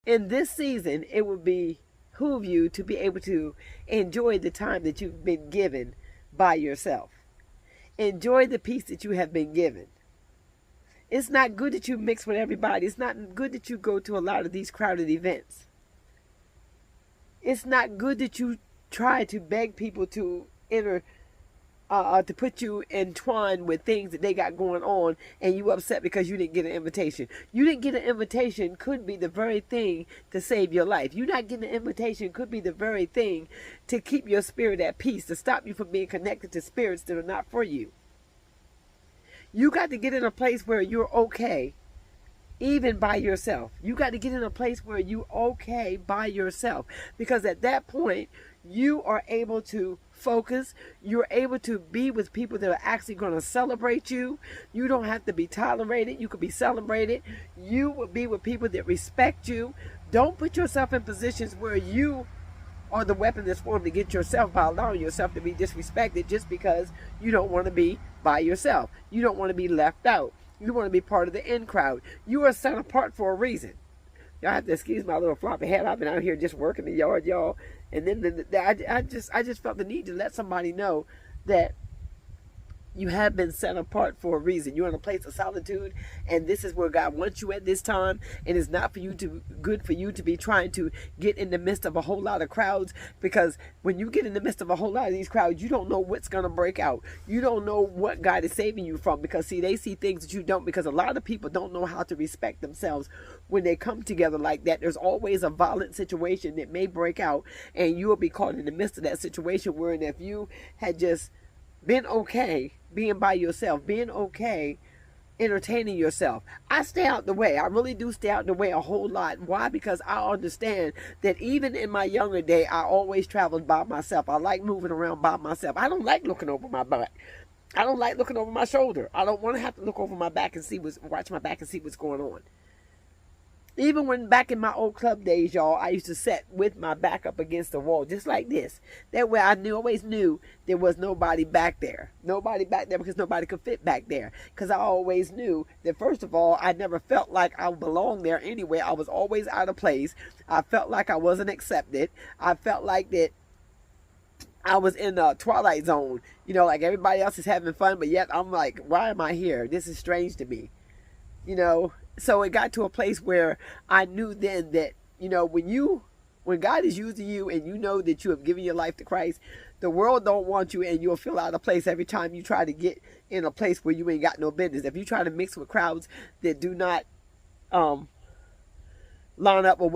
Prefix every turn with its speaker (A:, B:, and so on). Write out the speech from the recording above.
A: In this season, it would behoove you to be able to enjoy the time that you've been given by yourself. Enjoy the peace that you have been given. It's not good that you mix with everybody. It's not good that you go to a lot of these crowded events. It's not good that you try to beg people to enter, to put you entwined with things that they got going on, and you upset because you didn't get an invitation. You didn't get an invitation could be the very thing to save your life. You not getting an invitation could be the very thing to keep your spirit at peace, to stop you from being connected to spirits that are not for you. You got to get in a place where you're okay, even by yourself. You got to get in a place where you're okay by yourself, because at that point, you are able to focus. You're able to be with people that are actually going to celebrate you. You don't have to be tolerated. You could be celebrated. You will be with people that respect you. Don't put yourself in positions where you are the weapon that's formed against yourself by allowing yourself to be disrespected just because you don't want to be by yourself. You don't want to be left out. You want to be part of the in crowd. You are set apart for a reason. Y'all have to excuse my little floppy head. I've been out here just working the yard, y'all. And then I just felt the need to let somebody know that you have been set apart for a reason. You're in a place of solitude, and this is where God wants you at this time. And it's not good for you to be trying to get in the midst of a whole lot of crowds, because when you get in the midst of a whole lot of these crowds, you don't know what's going to break out. You don't know what God is saving you from, because see, they see things that you don't, because a lot of people don't know how to respect themselves when they come together like that. There's always a violent situation that may break out, and you will be caught in the midst of that situation, wherein if you had just been okay being by yourself, being okay entertaining yourself. I stay out the way. I really do stay out the way a whole lot. Why? Because I understand that even in my younger day, I always traveled by myself. I like moving around by myself. I don't like looking over my back. I don't like looking over my shoulder. I don't want to have to look over my back and watch my back and see what's going on. Even when back in my old club days, y'all, I used to sit with my back up against the wall, just like this. That way I always knew there was nobody back there. Nobody back there, because nobody could fit back there. Because I always knew that, first of all, I never felt like I belonged there anyway. I was always out of place. I felt like I wasn't accepted. I felt like that I was in the Twilight Zone. You know, like everybody else is having fun, but yet I'm like, why am I here? This is strange to me. You know, so it got to a place where I knew then that, you know, when God is using you and you know that you have given your life to Christ, the world don't want you, and you'll feel out of place every time you try to get in a place where you ain't got no business. If you try to mix with crowds that do not line up with what